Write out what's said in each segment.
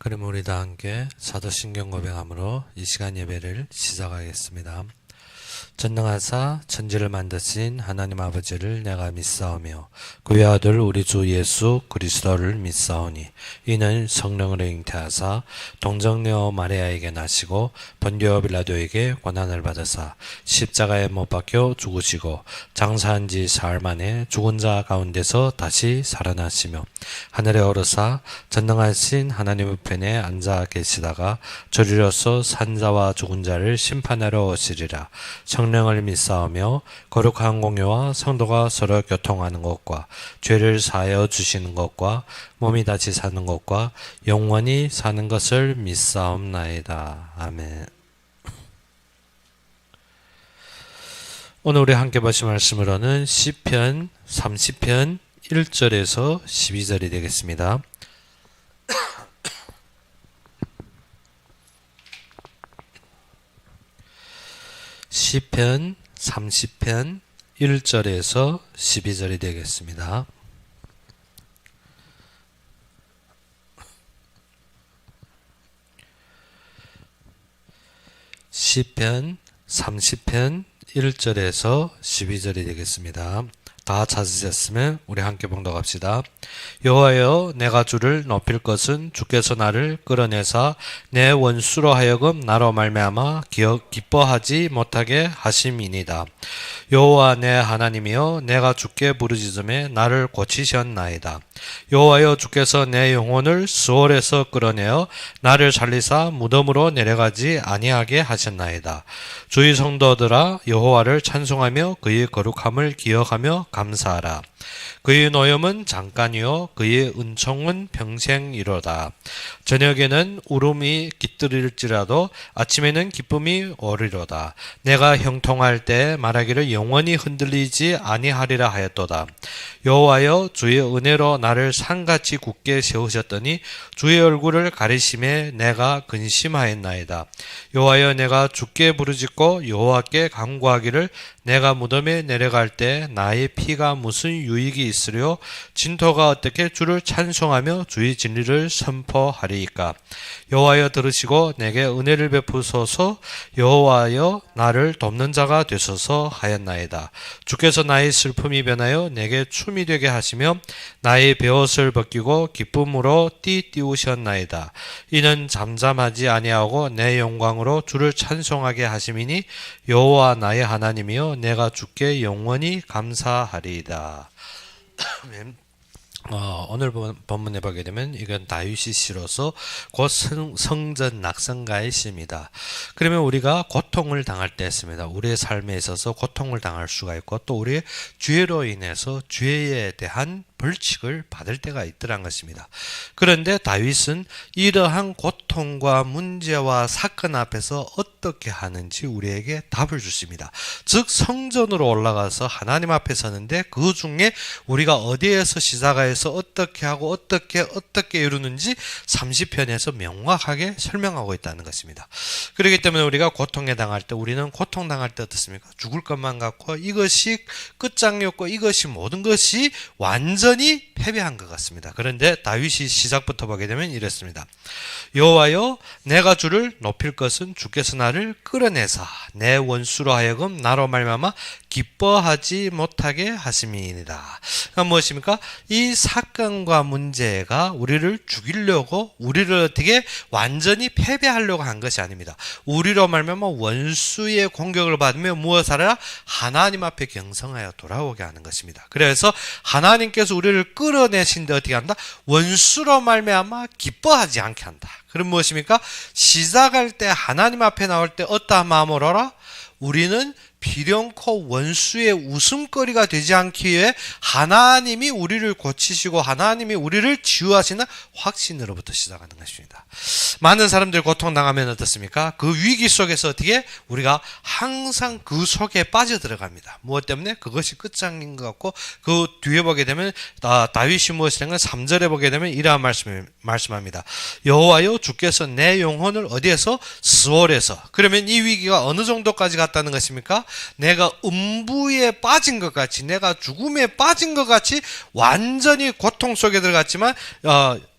그럼 우리 다 함께 사도신경 고백함으로 이 시간 예배를 시작하겠습니다. 전능하사 천지를 만드신 하나님 아버지를 내가 믿사오며 그의 아들 우리 주 예수 그리스도를 믿사오니 이는 성령으로 잉태하사 동정녀 마리아에게 나시고 본디오 빌라도에게 고난을 받으사 십자가에 못 박혀 죽으시고 장사한 지 사흘 만에 죽은 자 가운데서 다시 살아나시며 하늘에 오르사 전능하신 하나님 우편에 앉아 계시다가 저리로서 산자와 죽은 자를 심판하러 오시리라. 성령을 믿사오며 거룩한 공유와 성도가 서로 교통하는 것과 죄를 사하여 주시는 것과 몸이 다시 사는 것과 영원히 사는 것을 믿사옵나이다. 아멘. 오늘 우리 함께 보실 말씀으로는 시편 30편 1절에서 12절이 되겠습니다. 시편 30편 1절에서 12절이 되겠습니다. 시편 30편 1절에서 12절이 되겠습니다. 다 찾으셨으면 우리 함께 봉독합시다. 여호와여, 내가 주를 높일 것은 주께서 나를 끌어내사 내 원수로 하여금 나로 말미암아 기뻐하지 못하게 하심이니이다. 여호와 내 하나님이여, 내가 주께 부르짖음에 나를 고치셨나이다. 여호와여, 주께서 내 영혼을 스올에서 끌어내어 나를 살리사 무덤으로 내려가지 아니하게 하셨나이다. 주의 성도들아, 여호와를 찬송하며 그의 거룩함을 기억하며 감사하라. 그의 노염은 잠깐이요 그의 은총은 평생이로다. 저녁에는 울음이 깃들일지라도 아침에는 기쁨이 오리로다. 내가 형통할 때 말하기를 영원히 흔들리지 아니하리라 하였도다. 여호와여, 주의 은혜로 나를 산같이 굳게 세우셨더니 주의 얼굴을 가리심에 내가 근심하였나이다. 여호와여, 내가 주께 부르짖고 여호와께 간구하기를 내가 무덤에 내려갈 때 나의 피가 무슨 유익이 있으려? 진토가 어떻게 주를 찬송하며 주의 진리를 선포하리이까? 여호와여, 들으시고 내게 은혜를 베푸소서. 여호와여, 나를 돕는 자가 되소서 하였나이다. 주께서 나의 슬픔이 변하여 내게 춤이 되게 하시며 나의 베옷을 벗기고 기쁨으로 띠띠우셨나이다. 이는 잠잠하지 아니하고 내 영광으로 주를 찬송하게 하심이니 여호와 나의 하나님이여, 내가 주께 영원히 감사하리이다. 오늘 본문에 보게 되면 이건 다윗이 시로서 곧 성전 낙성가의 시입니다. 그러면 우리가 고통을 당할 때 있습니다. 우리의 삶에 있어서 고통을 당할 수가 있고 또 우리의 죄로 인해서 죄에 대한 벌칙을 받을 때가 있더란 것입니다. 그런데 다윗은 이러한 고통과 문제와 사건 앞에서 어떻게 하는지 우리에게 답을 주십니다. 즉 성전으로 올라가서 하나님 앞에 서는데 그 중에 우리가 어디에서 시작해서 어떻게 하고 어떻게 이루는지 30편에서 명확하게 설명하고 있다는 것입니다. 그렇기 때문에 우리가 고통에 당할 때 우리는 고통당할 때 어떻습니까? 죽을 것만 같고 이것이 끝장이었고 이것이 모든 것이 완전히 패배한 것 같습니다. 그런데 다윗이 시작부터 보게 되면 이랬습니다. 여호와여, 내가 주를 높일 것은 주께서 나를 끌어내사 내 원수로 하여금 나로 말미암아 기뻐하지 못하게 하심이니이다. 그러니까 무엇입니까? 이 사건과 문제가 우리를 죽이려고 우리를 어떻게 완전히 패배하려고 한 것이 아닙니다. 우리로 말미암아 원수의 공격을 받으며 무엇하라? 하나님 앞에 경성하여 돌아오게 하는 것입니다. 그래서 하나님께서 우리를 끌어내신데 어떻게 한다? 원수로 말미암아 기뻐하지 않게 한다. 그럼 무엇입니까? 시작할 때 하나님 앞에 나올 때 어떠한 마음으로 하라? 우리는 비령코 원수의 웃음거리가 되지 않기 위해 하나님이 우리를 고치시고 하나님이 우리를 치유하시는 확신으로부터 시작하는 것입니다. 많은 사람들이 고통당하면 어떻습니까? 그 위기 속에서 어떻게 우리가 항상 그 속에 빠져들어갑니다. 무엇 때문에? 그것이 끝장인 것 같고 그 뒤에 보게 되면 다윗이 무엇이라는 건 3절에 보게 되면 이러한 말씀합니다. 여호와여, 주께서 내 영혼을 어디에서? 스올에서. 그러면 이 위기가 어느 정도까지 갔다는 것입니까? 내가 음부에 빠진 것 같이 내가 죽음에 빠진 것 같이 완전히 고통 속에 들어갔지만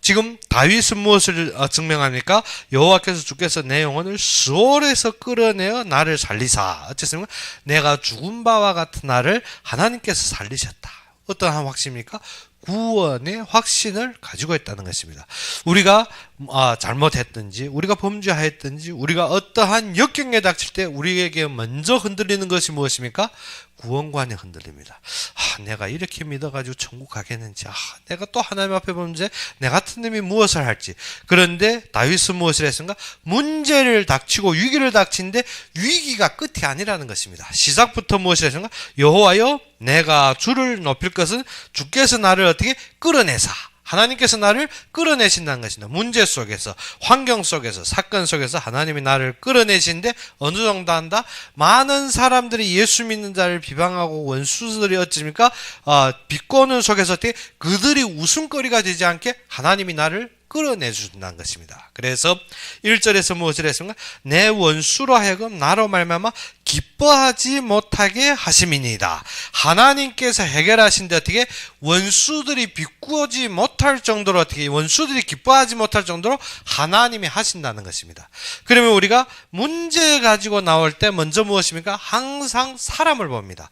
지금 다윗은 무엇을 증명합니까? 여호와께서 주께서 내 영혼을 수월에서 끌어내어 나를 살리사. 어쨌습니까? 내가 죽은 바와 같은 나를 하나님께서 살리셨다. 어떠한 확신입니까? 구원의 확신을 가지고 있다는 것입니다. 우리가 잘못했든지 우리가 범죄하였든지 우리가 어떠한 역경에 닥칠 때 우리에게 먼저 흔들리는 것이 무엇입니까? 구원관이 흔들립니다. 내가 이렇게 믿어가지고 천국 가겠는지, 내가 또 하나님 앞에 보면서 내 같은 놈이 무엇을 할지. 그런데 다윗은 무엇을 했습니까? 문제를 닥치고 위기를 닥치는데 위기가 끝이 아니라는 것입니다. 시작부터 무엇을 했습니까? 여호와여 내가 주를 높일 것은 주께서 나를 어떻게 끌어내사. 하나님께서 나를 끌어내신다는 것입니다. 문제 속에서, 환경 속에서, 사건 속에서 하나님이 나를 끌어내시는데 어느 정도 한다? 많은 사람들이 예수 믿는 자를 비방하고 원수들이 어찌입니까? 비꼬는 속에서 그들이 웃음거리가 되지 않게 하나님이 나를 끌어내준다는 것입니다. 그래서 1절에서 무엇을 했습니까? 내 원수로 하여금 나로 말미암아 기뻐하지 못하게 하심이니이다. 하나님께서 해결하신 데 어떻게 원수들이 비꾸어지 못할 정도로 어떻게 원수들이 기뻐하지 못할 정도로 하나님이 하신다는 것입니다. 그러면 우리가 문제 가지고 나올 때 먼저 무엇입니까? 항상 사람을 봅니다.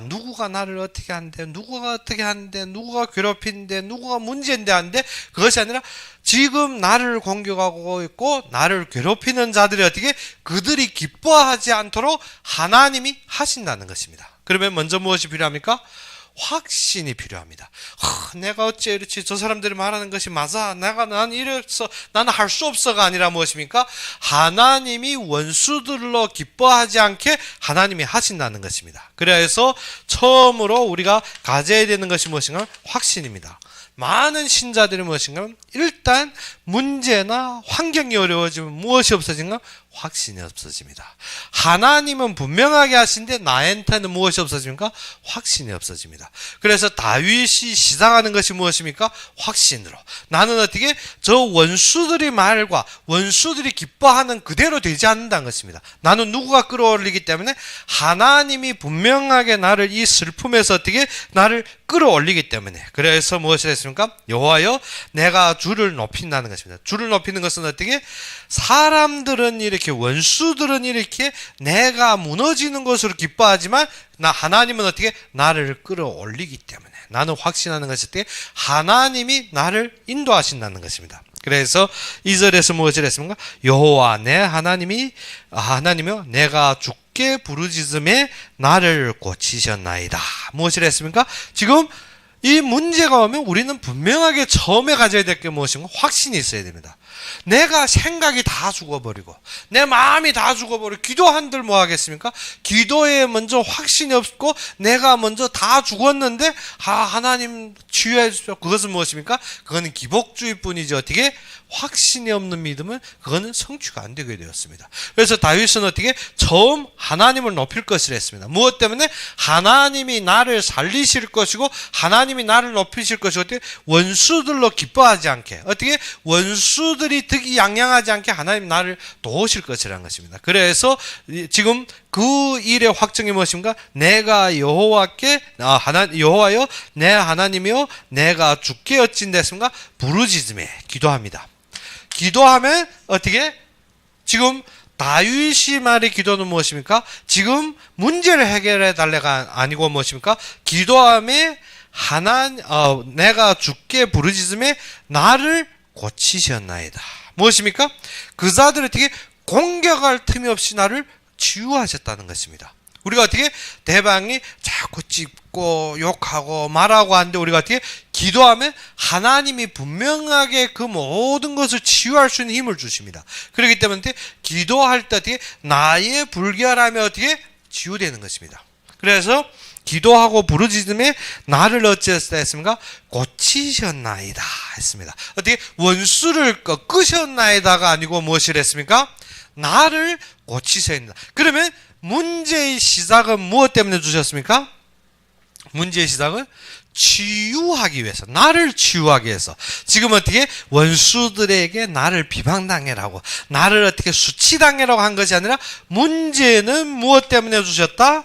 누구가 나를 어떻게 한대, 누구가 어떻게 한대, 누구가 괴롭힌데, 누구가 문제인데 한데, 그것이 아니라 지금 나를 공격하고 있고 나를 괴롭히는 자들이 어떻게 그들이 기뻐하지 않도록 하나님이 하신다는 것입니다. 그러면 먼저 무엇이 필요합니까? 확신이 필요합니다. 내가 어째 이렇지? 저 사람들이 말하는 것이 맞아? 난 이래서 나는 할 수 없어가 아니라 무엇입니까? 하나님이 원수들로 기뻐하지 않게 하나님이 하신다는 것입니다. 그래서 처음으로 우리가 가져야 되는 것이 무엇인가? 확신입니다. 많은 신자들이 무엇인가? 일단 문제나 환경이 어려워지면 무엇이 없어진가? 확신이 없어집니다. 하나님은 분명하게 하신데 나한테는 무엇이 없어집니까? 확신이 없어집니다. 그래서 다윗이 시작하는 것이 무엇입니까? 확신으로. 나는 어떻게 저 원수들의 말과 원수들이 기뻐하는 그대로 되지 않는다는 것입니다. 나는 누구가 끌어올리기 때문에 하나님이 분명하게 나를 이 슬픔에서 어떻게 나를 끌어올리기 때문에. 그래서 무엇을 했습니까? 여호와여 내가 주를 높인다는 것입니다. 주를 높이는 것은 어떻게? 사람들은 이렇게 원수들은 이렇게 내가 무너지는 것으로 기뻐하지만 하나님은 어떻게? 나를 끌어올리기 때문에. 나는 확신하는 것이 어떻게? 하나님이 나를 인도하신다는 것입니다. 그래서 2절에서 무엇을 했습니까? 여호와 내 하나님이여 내가 주께 부르짖음에 나를 고치셨나이다. 무엇을 했습니까? 지금 이 문제가 오면 우리는 분명하게 처음에 가져야 될 게 무엇인가? 확신이 있어야 됩니다. 내가 생각이 다 죽어버리고 내 마음이 다 죽어버리고 기도한들 뭐 하겠습니까? 기도에 먼저 확신이 없고 내가 먼저 다 죽었는데 하나님 치유해 주십시오. 그것은 무엇입니까? 그거는 기복주의뿐이지 어떻게 확신이 없는 믿음은 그거는 성취가 안 되게 되었습니다. 그래서 다윗은 어떻게 처음 하나님을 높일 것이라 했습니다. 무엇 때문에? 하나님이 나를 살리실 것이고 하나님이 나를 높이실 것이고 어떻게 원수들로 기뻐하지 않게 어떻게 원수들이 득이양양하지 않게 하나님 나를 도우실 것이라는 것입니다. 그래서 지금 그 일의 확정이 무엇인가? 내가 여호와여 내 하나님이여 내가 주께 어찌됐습니까? 부르짖음에 기도합니다. 기도하면 어떻게? 지금 다윗이 말의 기도는 무엇입니까? 지금 문제를 해결해 달래가 아니고 무엇입니까? 기도함에 내가 주께 부르짖음에 나를 고치셨나이다. 무엇입니까? 그 자들을 어떻게 공격할 틈이 없이 나를 치유하셨다는 것입니다. 우리가 어떻게 대방이 자꾸 찝고 욕하고 말하고 하는데 우리가 어떻게 기도하면 하나님이 분명하게 그 모든 것을 치유할 수 있는 힘을 주십니다. 그렇기 때문에 기도할 때 어떻게 나의 불결함이 어떻게 치유되는 것입니다. 그래서 기도하고 부르짖음에 나를 어찌했다 했습니까? 고치셨나이다 했습니다. 어떻게 원수를 꺾으셨나이다가 아니고 무엇을 했습니까? 나를 고치셨나이다. 그러면 문제의 시작은 무엇 때문에 주셨습니까? 문제의 시작은 치유하기 위해서, 나를 치유하기 위해서. 지금 어떻게 원수들에게 나를 비방당해라고, 나를 어떻게 수치당해라고 한 것이 아니라 문제는 무엇 때문에 주셨다?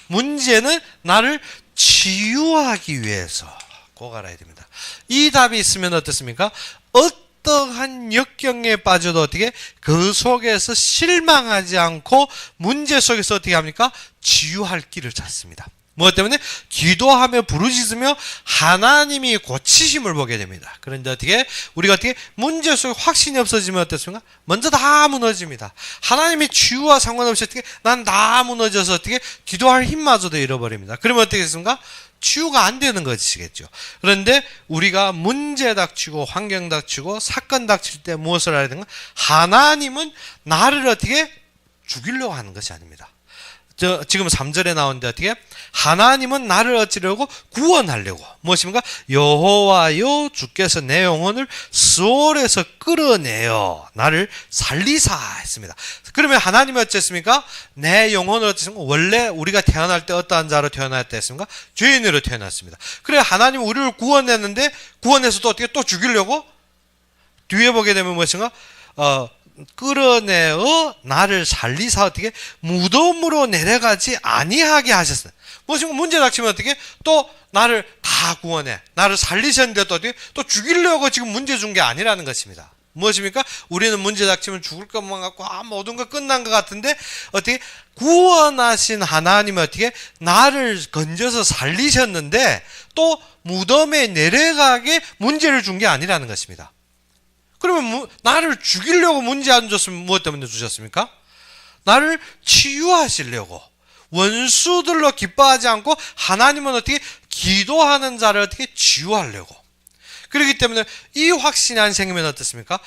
문제는 나를 치유하기 위해서 꼭 알아야 됩니다. 이 답이 있으면 어떻습니까? 어떠한 역경에 빠져도 어떻게 그 속에서 실망하지 않고 문제 속에서 어떻게 합니까? 치유할 길을 찾습니다. 무엇 때문에? 기도하며 부르짖으며 하나님이 고치심을 보게 됩니다. 그런데 어떻게? 우리가 어떻게? 문제 속에 확신이 없어지면 어떻습니까? 먼저 다 무너집니다. 하나님의 치유와 상관없이 어떻게? 난 다 무너져서 어떻게? 기도할 힘마저도 잃어버립니다. 그러면 어떻게 됐습니까? 치유가 안 되는 것이겠죠. 그런데 우리가 문제 닥치고 환경 닥치고 사건 닥칠 때 무엇을 해야 되는가? 하나님은 나를 어떻게? 죽이려고 하는 것이 아닙니다. 지금 3절에 나오는데 어떻게? 하나님은 나를 어찌려고? 구원하려고. 무엇입니까? 여호와여 주께서 내 영혼을 스올에서 끌어내어 나를 살리사 했습니다. 그러면 하나님이 어쨌습니까? 내 영혼을 어쨌습니까? 원래 우리가 태어날 때 어떠한 자로 태어났다 했습니까? 죄인으로 태어났습니다. 그래 하나님은 우리를 구원했는데 구원해서 또 어떻게 또 죽이려고? 뒤에 보게 되면 무엇인가? 끌어내어 나를 살리사 어떻게 무덤으로 내려가지 아니하게 하셨어요. 무엇인가 문제 닥치면 어떻게 또 나를 다 구원해 나를 살리셨는데 또 어떻게 또 죽이려고 지금 문제 준 게 아니라는 것입니다. 무엇입니까? 우리는 문제 닥치면 죽을 것만 같고 모든 거 끝난 것 같은데 어떻게 구원하신 하나님은 어떻게 나를 건져서 살리셨는데 또 무덤에 내려가게 문제를 준 게 아니라는 것입니다. 그러면 나를 죽이려고 문제 안 줬으면 무엇 때문에 주셨습니까? 나를 치유하시려고 원수들로 기뻐하지 않고 하나님은 어떻게 기도하는 자를 어떻게 치유하려고. 그렇기 때문에 이 확신이 안 생기면 어떻습니까?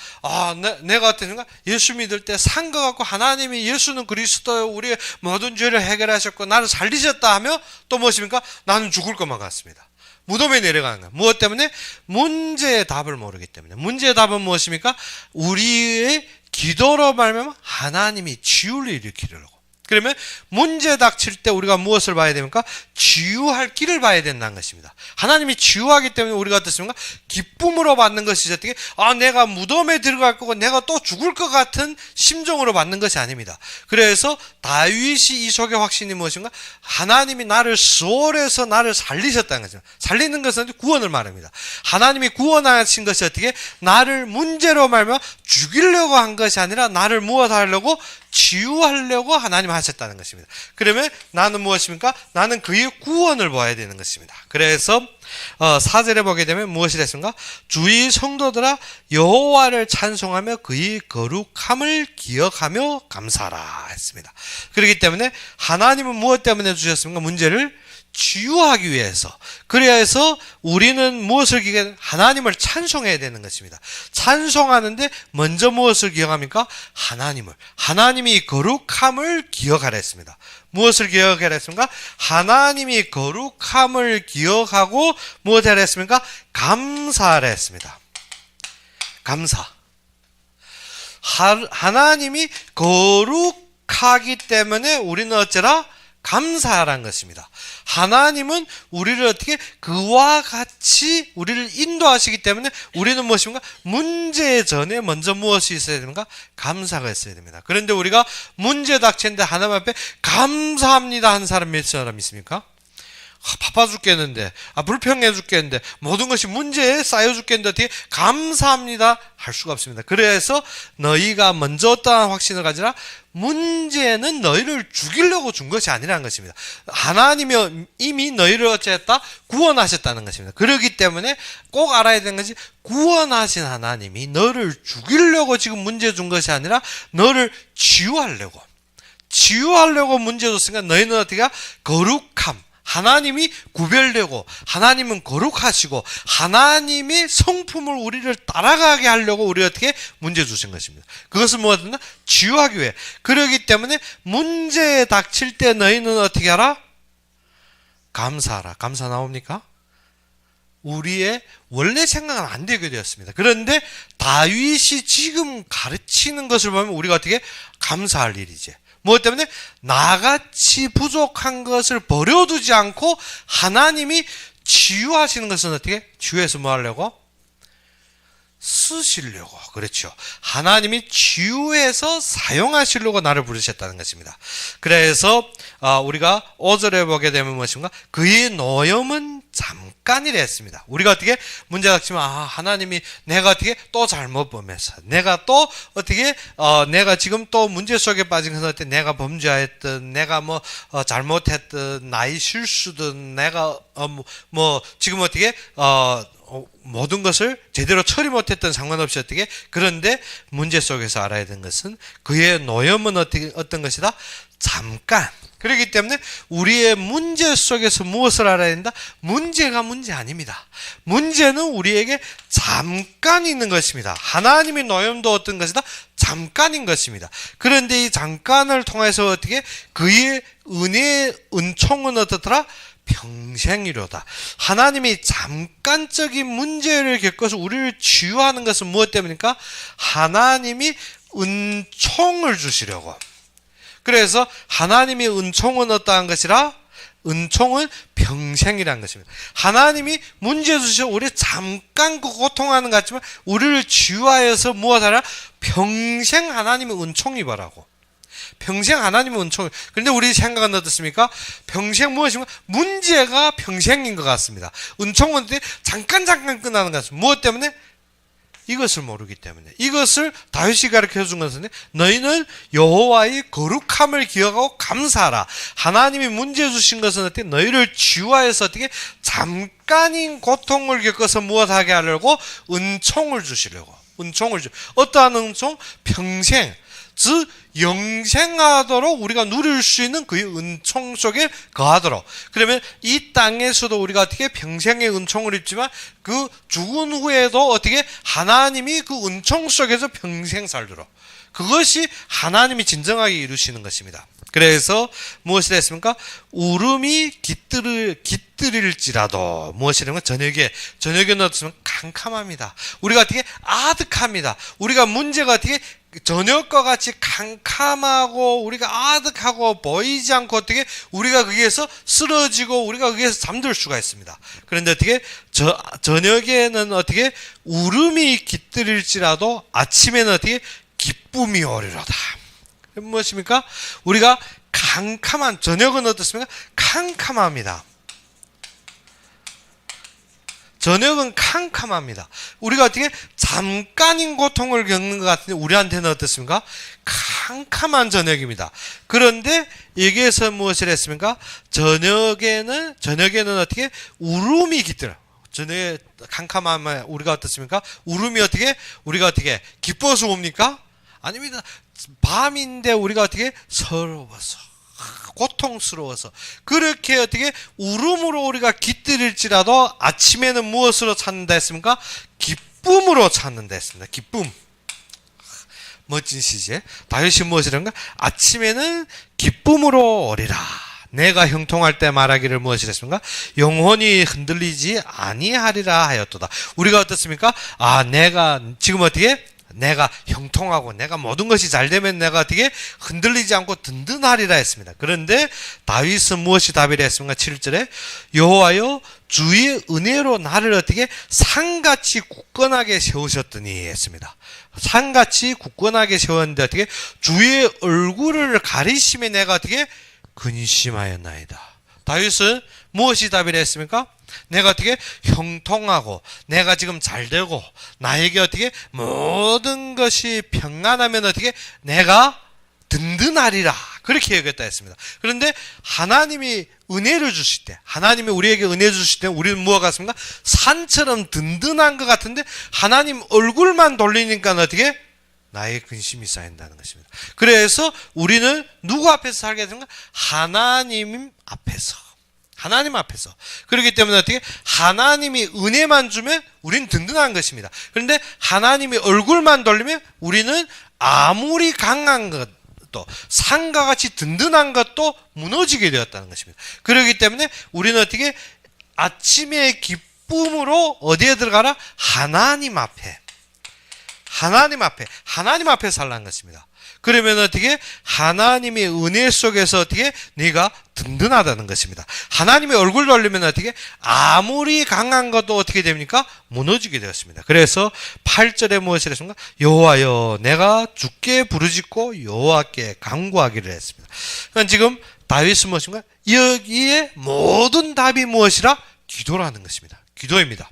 내가 어떻습니까? 예수 믿을 때 산 것 같고 하나님이 예수는 그리스도요 우리의 모든 죄를 해결하셨고 나를 살리셨다 하며 또 무엇입니까? 나는 죽을 것만 같습니다. 무덤에 내려가는 거예요. 무엇 때문에? 문제의 답을 모르기 때문에. 문제의 답은 무엇입니까? 우리의 기도로 말하면 하나님이 치유를 일으키려고. 그러면 문제 닥칠 때 우리가 무엇을 봐야 됩니까? 치유할 길을 봐야 된다는 것입니다. 하나님이 치유하기 때문에 우리가 어떻습니까? 기쁨으로 받는 것이 어떻게? 내가 무덤에 들어갈 거고 내가 또 죽을 것 같은 심정으로 받는 것이 아닙니다. 그래서 다윗이 이 속의 확신이 무엇인가? 하나님이 나를 스올에서 나를 살리셨다는 거죠. 살리는 것은 구원을 말합니다. 하나님이 구원하신 것이 어떻게? 나를 문제로 말하면 죽이려고 한 것이 아니라 나를 무엇 하려고? 치유하려고 하나님 하셨다는 것입니다. 그러면 나는 무엇입니까? 나는 그의 구원을 보아야 되는 것입니다. 그래서 4절에 보게 되면 무엇이 됐습니까? 주의 성도들아 여호와를 찬송하며 그의 거룩함을 기억하며 감사하라 했습니다. 그렇기 때문에 하나님은 무엇 때문에 주셨습니까? 문제를 치유하기 위해서. 그래서 우리는 무엇을 기억해야? 하나님을 찬송해야 되는 것입니다. 찬송하는데 먼저 무엇을 기억합니까? 하나님이 거룩함을 기억하라 했습니다. 무엇을 기억하라 했습니까? 하나님이 거룩함을 기억하고 무엇을 했습니까? 감사하라 했습니다. 감사. 하나님이 거룩하기 때문에 우리는 어쩌라? 감사하라는 것입니다. 하나님은 우리를 어떻게 그와 같이 우리를 인도하시기 때문에 우리는 무엇입니까? 문제 전에 먼저 무엇이 있어야 됩니까? 감사가 있어야 됩니다. 그런데 우리가 문제 닥쳤는데 하나님 앞에 감사합니다 한 사람 몇 사람 있습니까? 바빠 죽겠는데, 불평해 죽겠는데, 모든 것이 문제에 쌓여 죽겠는데 어떻게 감사합니다 할 수가 없습니다. 그래서 너희가 먼저 어떠한 확신을 가지라? 문제는 너희를 죽이려고 준 것이 아니라는 것입니다. 하나님이 이미 너희를 어찌했다? 구원하셨다는 것입니다. 그렇기 때문에 꼭 알아야 되는 것이 구원하신 하나님이 너를 죽이려고 지금 문제 준 것이 아니라 너를 치유하려고 문제 줬으니까 너희는 어떻게 거룩함. 하나님이 구별되고 하나님은 거룩하시고 하나님의 성품을 우리를 따라가게 하려고 우리 어떻게 문제 주신 것입니다. 그것은 뭐였나? 치유하기 위해. 그렇기 때문에 문제에 닥칠 때 너희는 어떻게 하라? 감사하라. 감사 나옵니까? 우리의 원래 생각은 안 되게 되었습니다. 그런데 다윗이 지금 가르치는 것을 보면 우리가 어떻게 감사할 일이지. 무엇 때문에? 나같이 부족한 것을 버려두지 않고 하나님이 치유하시는 것은 어떻게? 치유해서 뭐 하려고? 쓰시려고. 그렇죠. 하나님이 치유해서 사용하시려고 나를 부르셨다는 것입니다. 그래서 우리가 5절에 보게 되면 무엇인가? 그의 노염은 잠깐이라 했습니다. 우리가 어떻게 문제가 닥치면 하나님이 내가 어떻게 또 잘못 범해서 내가 또 어떻게 내가 지금 또 문제 속에 빠진 것은 어때 내가 범죄했든 내가 뭐 잘못했든 나의 실수든 내가 뭐 지금 어떻게 모든 것을 제대로 처리 못했던 상관없이 어떻게 그런데 문제 속에서 알아야 되는 것은 그의 노염은 어떤 것이다? 잠깐. 그렇기 때문에 우리의 문제 속에서 무엇을 알아야 된다? 문제가 문제 아닙니다. 문제는 우리에게 잠깐 있는 것입니다. 하나님의 노염도 어떤 것이다? 잠깐인 것입니다. 그런데 이 잠깐을 통해서 어떻게 그의 은총은 어떻더라? 평생이로다. 하나님이 잠깐적인 문제를 겪어서 우리를 치유하는 것은 무엇 때문입니까? 하나님이 은총을 주시려고. 그래서 하나님의 은총은 어떠한 것이라? 은총은 평생이라는 것입니다. 하나님이 문제 주시고 우리 잠깐 고통하는 것 같지만 우리를 치유하여서 무엇하라? 평생 하나님의 은총이 바라고. 평생 하나님의 은총. 그런데 우리 생각은 어떻습니까? 평생 무엇인가? 문제가 평생인 것 같습니다. 은총은 잠깐 끝나는 것 같습니다. 무엇 때문에? 이것을 모르기 때문에. 이것을 다윗이 가르쳐 준 것은 너희는 여호와의 거룩함을 기억하고 감사하라. 하나님이 문제 주신 것은 어떻게? 너희를 치유하여서 어떻게? 잠깐인 고통을 겪어서 무엇하게 하려고? 은총을 주시려고. 은총을 어떠한 은총? 평생. 즉 영생하도록 우리가 누릴 수 있는 그의 은총 속에 거하도록. 그러면 이 땅에서도 우리가 어떻게 평생의 은총을 입지만 그 죽은 후에도 어떻게 하나님이 그 은총 속에서 평생 살도록. 그것이 하나님이 진정하게 이루시는 것입니다. 그래서 무엇이 됐습니까? 울음이 깃들일지라도 무엇이라면 저녁에는 어떻습니까? 캄캄합니다. 우리가 어떻게 아득합니다. 우리가 문제가 어떻게 저녁과 같이 캄캄하고 우리가 아득하고 보이지 않고 어떻게 우리가 거기에서 쓰러지고 우리가 거기에서 잠들 수가 있습니다. 그런데 어떻게 저녁에는 어떻게 울음이 깃들일지라도 아침에는 어떻게 기쁨이 오리로다. 무엇입니까? 우리가 캄캄한 저녁은 어떻습니까? 캄캄합니다. 저녁은 캄캄합니다. 우리가 어떻게 잠깐인 고통을 겪는 것 같은데 우리한테는 어떻습니까? 캄캄한 저녁입니다. 그런데 여기에서 무엇을 했습니까? 저녁에는 어떻게 울음이 깃들어. 저녁에 캄캄하면 우리가 어떻습니까? 울음이 어떻게 우리가 어떻게 기뻐서 옵니까? 아닙니다. 밤인데 우리가 어떻게 서러워서 고통스러워서 그렇게 어떻게 울음으로 우리가 깃들일지라도 아침에는 무엇으로 찾는다 했습니까? 기쁨으로 찾는다 했습니다. 기쁨. 멋진 시제. 다윗이 무엇이란가? 아침에는 기쁨으로 오리라. 내가 형통할 때 말하기를 무엇이라 했습니까? 영혼이 흔들리지 아니하리라 하였도다. 우리가 어떻습니까? 내가 지금 어떻게? 내가 형통하고 내가 모든 것이 잘 되면 내가 어떻게 흔들리지 않고 든든하리라 했습니다. 그런데 다윗은 무엇이 답이라 했습니까? 7절에 여호와여 주의 은혜로 나를 어떻게 산같이 굳건하게 세우셨더니 했습니다. 산같이 굳건하게 세웠는데 어떻게 주의 얼굴을 가리심에 내가 어떻게 근심하였나이다. 다윗은 무엇이 답이라 했습니까? 내가 어떻게 형통하고 내가 지금 잘 되고 나에게 어떻게 모든 것이 평안하면 어떻게 내가 든든하리라 그렇게 여겼다 했습니다. 그런데 하나님이 은혜를 주실 때 하나님이 우리에게 은혜 주실 때 우리는 무엇 같습니까? 산처럼 든든한 것 같은데 하나님 얼굴만 돌리니까 어떻게 나의 근심이 쌓인다는 것입니다. 그래서 우리는 누구 앞에서 살게 되는가? 하나님 앞에서. 하나님 앞에서. 그렇기 때문에 어떻게? 하나님이 은혜만 주면 우리는 든든한 것입니다. 그런데 하나님이 얼굴만 돌리면 우리는 아무리 강한 것도 산과 같이 든든한 것도 무너지게 되었다는 것입니다. 그렇기 때문에 우리는 어떻게? 아침에 기쁨으로 어디에 들어가라? 하나님 앞에. 하나님 앞에 살라는 것입니다. 그러면 어떻게 하나님의 은혜 속에서 어떻게 네가 든든하다는 것입니다. 하나님의 얼굴 돌리면 어떻게 아무리 강한 것도 어떻게 됩니까? 무너지게 되었습니다. 그래서 8절에 무엇을 했습니까? 여호와여 내가 주께 부르짖고 여호와께 간구하기를 했습니다. 그러니까 지금 다윗은 무엇인가? 여기에 모든 답이 무엇이라? 기도라는 것입니다. 기도입니다.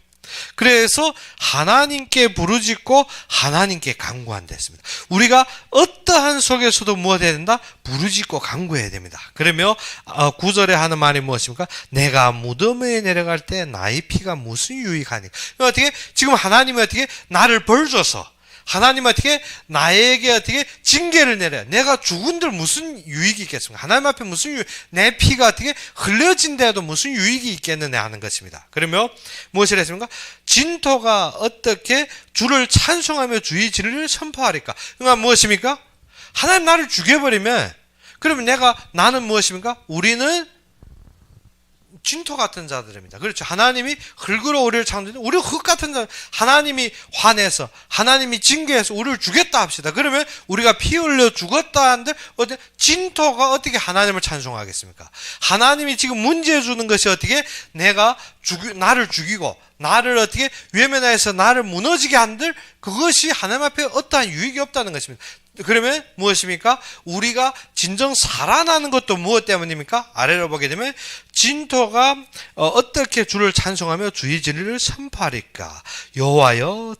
그래서 하나님께 부르짖고 하나님께 간구한다 했습니다. 우리가 어떠한 속에서도 무엇 해야 된다? 부르짖고 간구해야 됩니다. 그러면 9절에 하는 말이 무엇입니까? 내가 무덤에 내려갈 때 나의 피가 무슨 유익하니? 어떻게 지금 하나님이 어떻게 나를 벌 줘서 하나님 어떻게 나에게 어떻게 징계를 내려? 내가 죽은들 무슨 유익이 있겠습니까? 하나님 앞에 무슨 유익? 내 피가 어떻게 흘려진데도 무슨 유익이 있겠느냐 하는 것입니다. 그러면 무엇을 했습니까? 진토가 어떻게 주를 찬송하며 주의 진리를 선포하리까? 그러니까 무엇입니까? 하나님 나를 죽여버리면 그러면 나는 무엇입니까? 우리는 진토 같은 자들입니다. 그렇죠. 하나님이 흙으로 우리를 창조했는데 우리 흙 같은 자, 하나님이 화내서 하나님이 징계해서 우리를 죽였다 합시다. 그러면 우리가 피 흘려 죽었다 하는데 진토가 어떻게 하나님을 찬송하겠습니까? 하나님이 지금 문제 주는 것이 어떻게 나를 죽이고 나를 어떻게 외면하여서 나를 무너지게 한들 그것이 하나님 앞에 어떠한 유익이 없다는 것입니다. 그러면 무엇입니까? 우리가 진정 살아나는 것도 무엇 때문입니까? 아래로 보게 되면 진토가 어떻게 주를 찬송하며 주의 진리를 선포하리까? 여호와여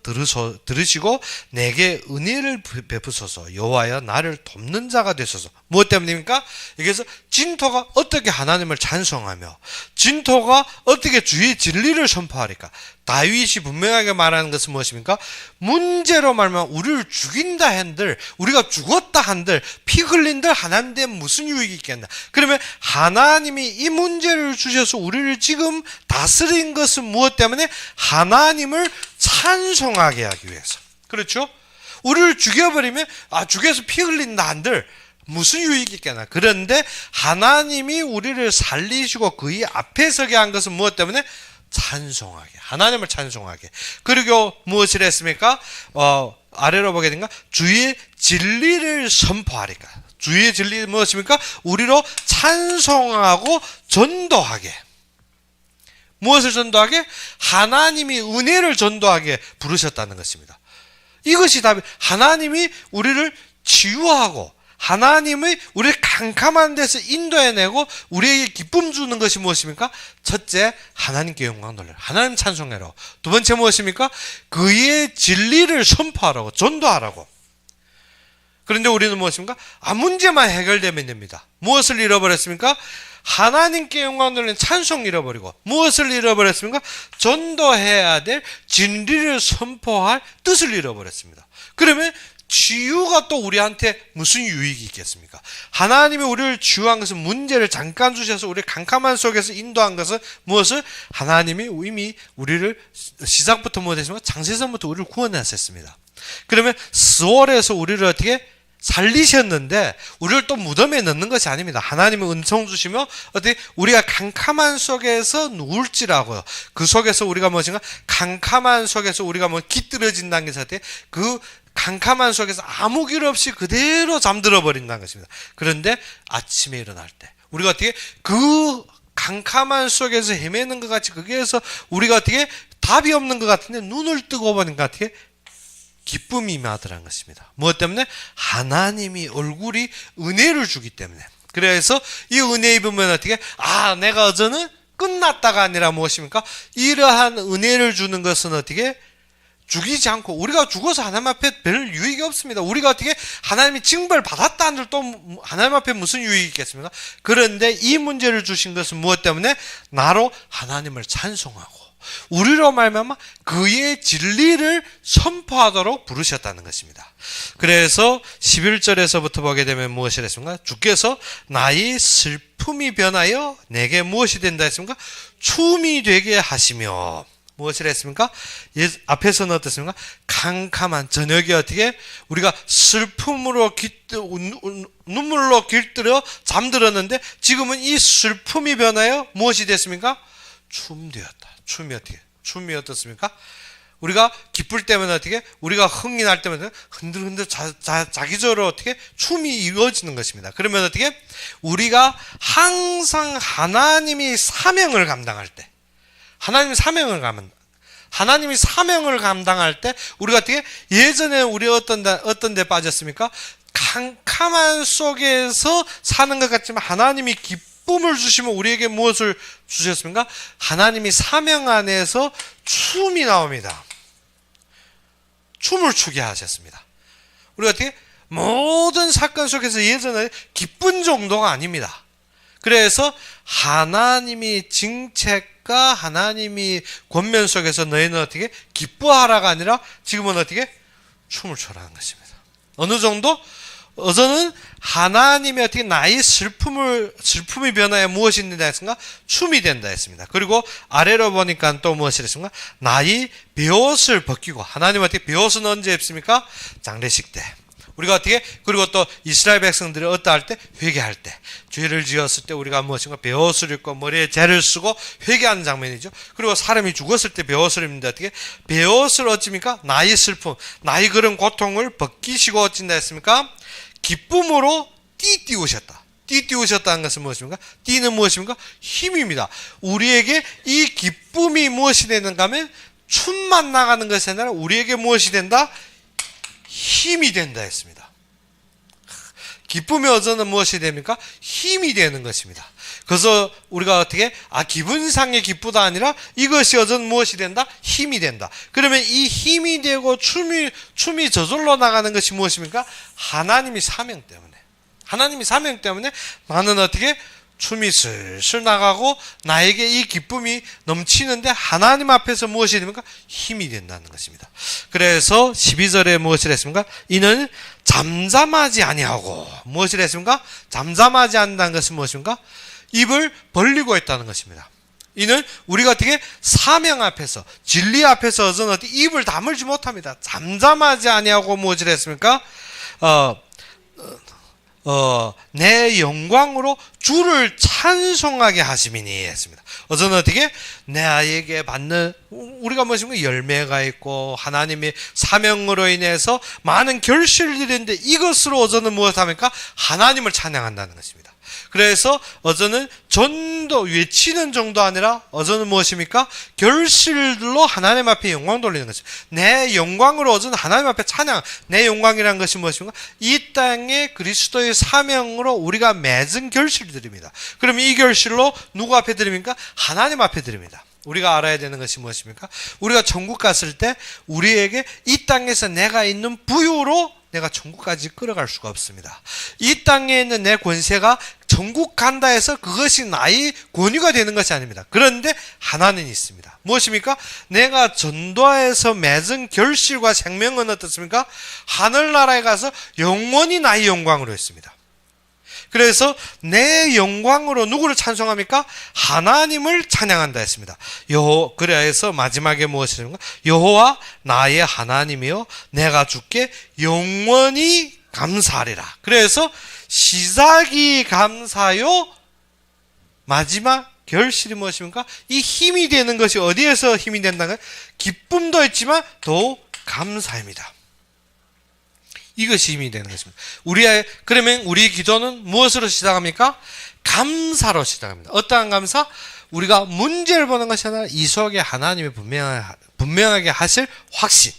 들으시고 내게 은혜를 베푸소서. 여호와여 나를 돕는 자가 되소서. 무엇 때문입니까? 여기서 진토가 어떻게 하나님을 찬송하며 진토가 어떻게 주의 진리를 선포하리까? 다윗이 분명하게 말하는 것은 무엇입니까? 문제로 말하면 우리를 죽인다 한들 우리가 죽었다 한들 피 흘린들 하나님께 무슨 유익이 있겠나? 그러면 하나님이 이 문제를 주셔서 우리를 지금 다스린 것은 무엇 때문에? 하나님을 찬송하게 하기 위해서. 그렇죠? 우리를 죽여버리면 죽여서 피 흘린다 한들 무슨 유익이 있겠나? 그런데 하나님이 우리를 살리시고 그의 앞에 서게 한 것은 무엇 때문에? 찬송하게, 하나님을 찬송하게. 그리고 무엇을 했습니까? 아래로 보게 된가? 주의 진리를 선포하리까. 주의 진리는 무엇입니까? 우리로 찬송하고 전도하게. 무엇을 전도하게? 하나님이 은혜를 전도하게 부르셨다는 것입니다. 이것이 답이. 하나님이 우리를 치유하고 하나님의 우리를 캄캄한 데서 인도해내고 우리에게 기쁨 주는 것이 무엇입니까? 첫째, 하나님께 영광 돌려라. 하나님 찬송해라. 두 번째 무엇입니까? 그의 진리를 선포하라고, 전도하라고. 그런데 우리는 무엇입니까? 문제만 해결되면 됩니다. 무엇을 잃어버렸습니까? 하나님께 영광 돌리는 찬송 잃어버리고 무엇을 잃어버렸습니까? 전도해야 될 진리를 선포할 뜻을 잃어버렸습니다. 그러면 치유가 또 우리한테 무슨 유익이 있겠습니까? 하나님이 우리를 치유한 것은 문제를 잠깐 주셔서 우리를 캄캄한 속에서 인도한 것은 무엇을? 하나님이 이미 우리를 시작부터 무엇했습니까? 창세전부터 우리를 구원하셨습니다. 그러면 스월에서 우리를 어떻게 살리셨는데 우리를 또 무덤에 넣는 것이 아닙니다. 하나님은 은총 주시며 어떻게 우리가 캄캄한 속에서 누울지라고요. 그 속에서 우리가 무엇인가? 캄캄한 속에서 우리가 깃들어진다는 것이 어떻게? 그 캄캄한 속에서 아무 길 없이 그대로 잠들어 버린다는 것입니다. 그런데 아침에 일어날 때 우리가 어떻게 그 캄캄한 속에서 헤매는 것 같이 거기에서 우리가 어떻게 답이 없는 것 같은데 눈을 뜨고 보니까 어떻게 기쁨이 임하더라는 것입니다. 무엇 때문에? 하나님이 얼굴이 은혜를 주기 때문에. 그래서 이 은혜 입으면 어떻게? 내가 어제는 끝났다가 아니라 무엇입니까? 이러한 은혜를 주는 것은 어떻게? 죽이지 않고 우리가 죽어서 하나님 앞에 별 유익이 없습니다. 우리가 어떻게 하나님이 징벌 받았다 한들 또 하나님 앞에 무슨 유익이 있겠습니까? 그런데 이 문제를 주신 것은 무엇 때문에? 나로 하나님을 찬송하고 우리로 말미암아 그의 진리를 선포하도록 부르셨다는 것입니다. 그래서 11절에서부터 보게 되면 무엇이 됐습니까? 주께서 나의 슬픔이 변하여 내게 무엇이 된다 했습니까? 춤이 되게 하시며 무엇을 했습니까? 앞에서는 어떻습니까? 캄캄한 저녁에 어떻게 우리가 슬픔으로 눈물로 길들여 잠들었는데 지금은 이 슬픔이 변하여 무엇이 됐습니까? 춤 되었다. 춤이 어떻게? 춤이 어떻습니까? 우리가 기쁠 때면 어떻게? 우리가 흥이 날 때면 흔들흔들 자기적으로 어떻게? 춤이 이루어지는 것입니다. 그러면 어떻게? 우리가 항상 하나님이 사명을 감당할 때, 하나님이 사명을 감당할 때, 우리가 어떻게? 예전에 우리 어떤 데 빠졌습니까? 캄캄한 속에서 사는 것 같지만 하나님이 기쁨을 주시면 우리에게 무엇을 주셨습니까? 하나님이 사명 안에서 춤이 나옵니다. 춤을 추게 하셨습니다. 우리가 어떻게? 모든 사건 속에서 예전에 기쁜 정도가 아닙니다. 그래서 하나님이 징책과 하나님이 권면 속에서 너희는 어떻게? 기뻐하라가 아니라 지금은 어떻게? 춤을 춰라는 것입니다. 어느 정도? 어제는 하나님이 어떻게 나의 슬픔이 변하여 무엇이 된다 했습니까? 춤이 된다 했습니다. 그리고 아래로 보니까 또 무엇이 됐습니까? 나의 베옷을 벗기고, 하나님 어떻게 베옷은 언제 입습니까? 장례식 때. 우리가 어떻게? 그리고 또 이스라엘 백성들이 어떠할 때? 회개할 때. 죄를 지었을 때 우리가 무엇인가? 베옷을 입고 머리에 재를 쓰고 회개하는 장면이죠. 그리고 사람이 죽었을 때 베옷을 입는데 어떻게? 베옷을 어찌입니까? 나의 슬픔, 나의 그런 고통을 벗기시고 어찐다 했습니까? 기쁨으로 띠띠우셨다. 띠띠우셨다는 것은 무엇입니까? 띠는 무엇입니까? 힘입니다. 우리에게 이 기쁨이 무엇이 되는가 하면 춤만 나가는 것이 아니라 우리에게 무엇이 된다? 힘이 된다 했습니다. 기쁨의 어저는 무엇이 됩니까? 힘이 되는 것입니다. 그래서 우리가 어떻게? 기분상의 기쁘다 아니라 이것이 어저는 무엇이 된다? 힘이 된다. 그러면 이 힘이 되고 춤이 저절로 나가는 것이 무엇입니까? 하나님이 사명 때문에 나는 어떻게? 춤이 슬슬 나가고 나에게 이 기쁨이 넘치는데 하나님 앞에서 무엇이 됩니까? 힘이 된다는 것입니다. 그래서 12절에 무엇을 했습니까? 이는 잠잠하지 아니하고 무엇을 했습니까? 잠잠하지 않는다는 것은 무엇입니까? 입을 벌리고 있다는 것입니다. 이는 우리가 어떻게 사명 앞에서 진리 앞에서 어서는 어떻게 입을 다물지 못합니다. 잠잠하지 아니하고 무엇을 했습니까? 내 영광으로 주를 찬송하게 하심이니 했습니다. 어제는 어떻게? 내 아이에게 받는 우리가 무엇입니까? 열매가 있고 하나님의 사명으로 인해서 많은 결실들인데 이것으로 어제는 무엇합니까? 하나님을 찬양한다는 것입니다. 그래서 어제는 전도 외치는 정도 아니라 어제는 무엇입니까? 결실들로 하나님 앞에 영광 돌리는 것입니다. 내 영광으로 어제는 하나님 앞에 찬양. 내 영광이라는 것이 무엇입니까? 이 땅에 그리스도의 사명으로 우리가 맺은 결실들입니다. 그럼 이 결실로 누구 앞에 드립니까? 하나님 앞에 드립니다. 우리가 알아야 되는 것이 무엇입니까? 우리가 천국 갔을 때 우리에게 이 땅에서 내가 있는 부유로 내가 천국까지 끌어갈 수가 없습니다. 이 땅에 있는 내 권세가 천국 간다 해서 그것이 나의 권위가 되는 것이 아닙니다. 그런데 하나는 있습니다. 무엇입니까? 내가 전도하에서 맺은 결실과 생명은 어떻습니까? 하늘나라에 가서 영원히 나의 영광으로 했습니다. 그래서 내 영광으로 누구를 찬송합니까? 하나님을 찬양한다 했습니다. 그래서 마지막에 무엇이든가? 여호와 나의 하나님이여 내가 주께 영원히 감사하리라. 그래서 시작이 감사요, 마지막 결실이 무엇입니까? 이 힘이 되는 것이 어디에서 힘이 된다는 거예요? 기쁨도 있지만 더 감사입니다. 이것이 힘이 되는 것입니다. 그러면 우리 기도는 무엇으로 시작합니까? 감사로 시작합니다. 어떠한 감사? 우리가 문제를 보는 것이 아니라 이 속에 하나님이 분명하게 하실 확신.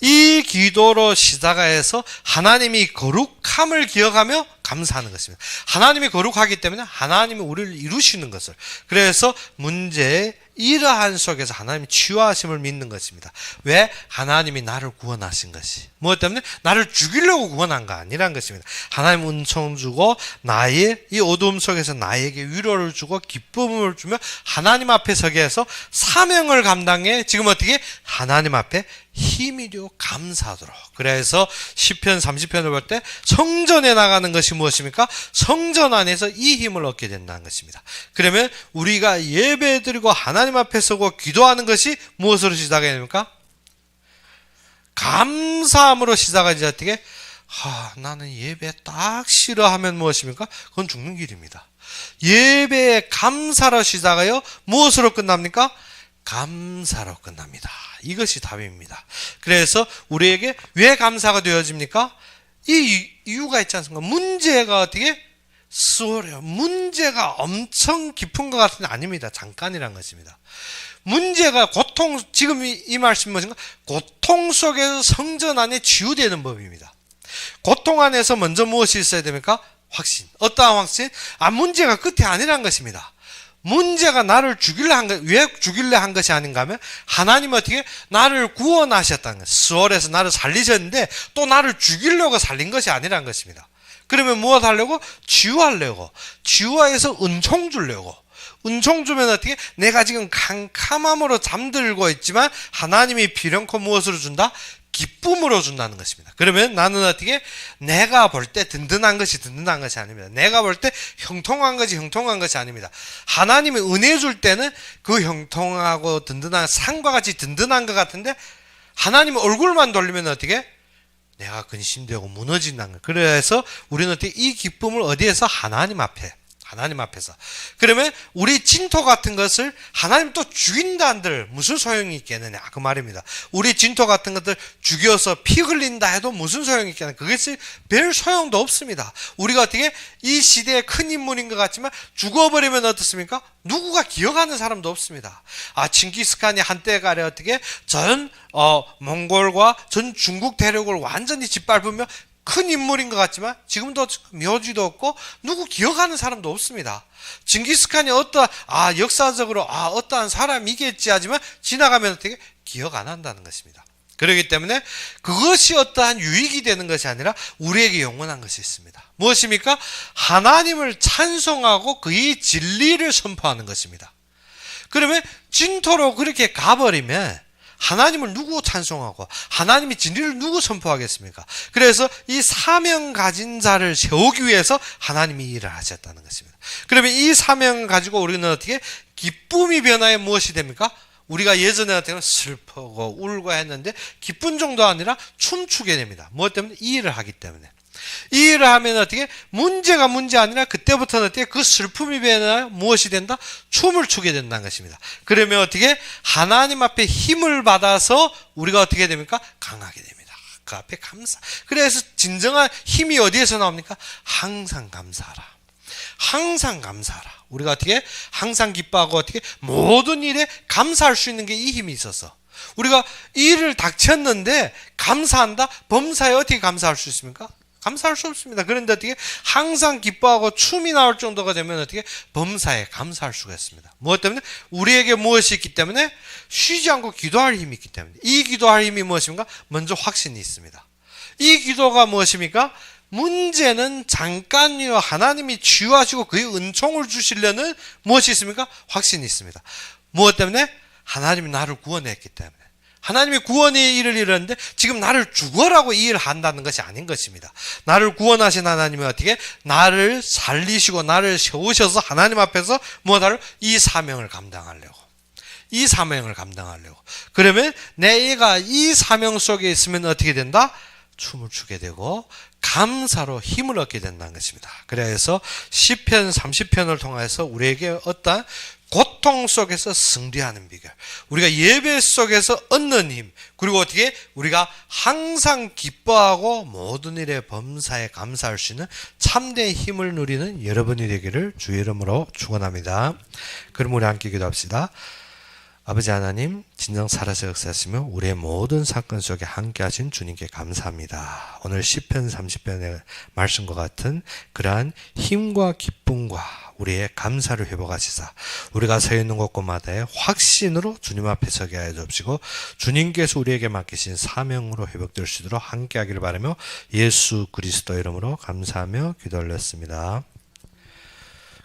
이 기도로 시작해서 하나님이 거룩함을 기억하며 감사하는 것입니다. 하나님이 거룩하기 때문에 하나님이 우리를 이루시는 것을. 그래서 문제의 이러한 속에서 하나님이 치유하심을 믿는 것입니다. 왜? 하나님이 나를 구원하신 것이. 무엇 때문에? 나를 죽이려고 구원한 거 아니란 것입니다. 하나님 은총 주고 나의 이 어두움 속에서 나에게 위로를 주고 기쁨을 주며 하나님 앞에 서게 해서 사명을 감당해 지금 어떻게? 하나님 앞에 힘이 되어 감사하도록. 그래서 시편 30편을 볼 때 성전에 나가는 것이 무엇입니까? 성전 안에서 이 힘을 얻게 된다는 것입니다. 그러면 우리가 예배드리고 하나님 앞에 서고 기도하는 것이 무엇으로 시작해야 됩니까? 감사함으로 시작하지. 어떻게? 나는 예배 딱 싫어하면 무엇입니까? 그건 죽는 길입니다. 예배의 감사로 시작하여 무엇으로 끝납니까? 감사로 끝납니다. 이것이 답입니다. 그래서 우리에게 왜 감사가 되어집니까? 이 이유가 있지 않습니까? 문제가 어떻게 수월해요. 문제가 엄청 깊은 것 같은데 아닙니다. 잠깐이란 것입니다. 문제가 고통, 지금 이 말씀이 무엇인가? 고통 속에서 성전 안에 치유되는 법입니다. 고통 안에서 먼저 무엇이 있어야 됩니까? 확신. 어떠한 확신? 문제가 끝이 아니란 것입니다. 문제가 나를 죽이려 한 것, 왜 죽이려 한 것이 아닌가 하면 하나님은 어떻게 나를 구원하셨다는 것. 수월해서 나를 살리셨는데 또 나를 죽이려고 살린 것이 아니란 것입니다. 그러면 무엇 하려고? 치유하려고. 치유해서 은총 주려고. 은총 주면 어떻게? 내가 지금 캄캄함으로 잠들고 있지만 하나님이 비령코 무엇으로 준다? 기쁨으로 준다는 것입니다. 그러면 나는 어떻게? 내가 볼 때 든든한 것이 든든한 것이 아닙니다. 내가 볼 때 형통한 것이 형통한 것이 아닙니다. 하나님이 은혜 줄 때는 그 형통하고 든든한 산과 같이 든든한 것 같은데 하나님 얼굴만 돌리면 어떻게? 내가 근심되고 무너진다는 것. 그래서 우리는 어떻게 이 기쁨을 어디에서? 하나님 앞에서. 그러면 우리 진토 같은 것을 하나님 또 죽인다 한들 무슨 소용이 있겠느냐 그 말입니다. 우리 진토 같은 것들 죽여서 피 흘린다 해도 무슨 소용이 있겠느냐. 그것이 별 소용도 없습니다. 우리가 어떻게 이 시대의 큰 인물인 것 같지만 죽어버리면 어떻습니까? 누구가 기억하는 사람도 없습니다. 칭기스칸이 한때 가래 어떻게 전 몽골과 전 중국 대륙을 완전히 짓밟으며 큰 인물인 것 같지만 지금도 묘지도 없고 누구 기억하는 사람도 없습니다. 징기스칸이 역사적으로 어떠한 사람이겠지 하지만 지나가면 어떻게 기억 안 한다는 것입니다. 그렇기 때문에 그것이 어떠한 유익이 되는 것이 아니라 우리에게 영원한 것이 있습니다. 무엇입니까? 하나님을 찬송하고 그의 진리를 선포하는 것입니다. 그러면 진토로 그렇게 가버리면 하나님을 누구 찬송하고 하나님의 진리를 누구 선포하겠습니까? 그래서 이 사명 가진 자를 세우기 위해서 하나님이 일을 하셨다는 것입니다. 그러면 이 사명을 가지고 우리는 어떻게 기쁨이 변화에 무엇이 됩니까? 우리가 예전에 어떻게 슬프고 울고 했는데 기쁜 정도 아니라 춤추게 됩니다. 무엇 때문에? 이 일을 하기 때문에. 이 일을 하면 어떻게? 문제가 문제 아니라 그때부터는 어떻게? 그 슬픔이 변화 무엇이 된다? 춤을 추게 된다는 것입니다. 그러면 어떻게? 하나님 앞에 힘을 받아서 우리가 어떻게 됩니까? 강하게 됩니다. 그 앞에 감사. 그래서 진정한 힘이 어디에서 나옵니까? 항상 감사하라. 항상 감사하라. 우리가 어떻게? 항상 기뻐하고 어떻게? 모든 일에 감사할 수 있는 게 이 힘이 있어서. 우리가 이 일을 닥쳤는데 감사한다? 범사에 어떻게 감사할 수 있습니까? 감사할 수 없습니다. 그런데 어떻게 항상 기뻐하고 춤이 나올 정도가 되면 어떻게 범사에 감사할 수가 있습니다. 무엇 때문에? 우리에게 무엇이 있기 때문에? 쉬지 않고 기도할 힘이 있기 때문에. 이 기도할 힘이 무엇입니까? 먼저 확신이 있습니다. 이 기도가 무엇입니까? 문제는 잠깐이요. 하나님이 치유하시고 그의 은총을 주시려는 무엇이 있습니까? 확신이 있습니다. 무엇 때문에? 하나님이 나를 구원했기 때문에. 하나님이 구원의 일을 이루는데 지금 나를 죽어라고 이 일을 한다는 것이 아닌 것입니다. 나를 구원하신 하나님이 어떻게 나를 살리시고 나를 세우셔서 하나님 앞에서 무엇하려? 이 사명을 감당하려고. 이 사명을 감당하려고. 그러면 내가 이 사명 속에 있으면 어떻게 된다? 춤을 추게 되고 감사로 힘을 얻게 된다는 것입니다. 그래서 시편 30편을 통해서 우리에게 어떠한 고통 속에서 승리하는 비결, 우리가 예배 속에서 얻는 힘, 그리고 어떻게 우리가 항상 기뻐하고 모든 일에 범사에 감사할 수 있는 참된 힘을 누리는 여러분이 되기를 주의 이름으로 축원합니다. 그럼 우리 함께 기도합시다. 아버지 하나님, 진정 살아서 역사하시며 우리의 모든 사건 속에 함께 하신 주님께 감사합니다. 오늘 시편 30편의 말씀과 같은 그러한 힘과 기쁨과 우리의 감사를 회복하시사 우리가 서 있는 곳곳마다의 확신으로 주님 앞에 서게 하여 주옵시고 주님께서 우리에게 맡기신 사명으로 회복될 수 있도록 함께 하기를 바라며 예수 그리스도 이름으로 감사하며 기도 올렸습니다.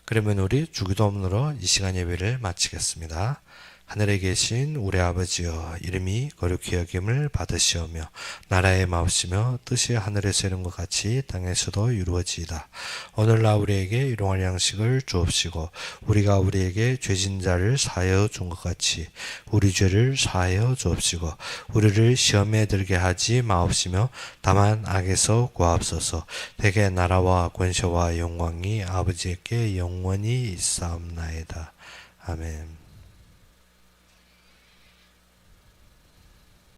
그러면 우리 주기도문으로 이 시간 예배를 마치겠습니다. 하늘에 계신 우리 아버지여, 이름이 거룩히 여김을 받으시오며 나라의 마옵시며 뜻이 하늘에서 이룬 것 같이 땅에서도 이루어지이다. 오늘날 우리에게 일용할 양식을 주옵시고 우리가 우리에게 죄진 자를 사하여 준 것 같이 우리 죄를 사하여 주옵시고 우리를 시험에 들게 하지 마옵시며 다만 악에서 구하옵소서. 대개 나라와 권세와 영광이 아버지께 영원히 있사옵나이다. 아멘.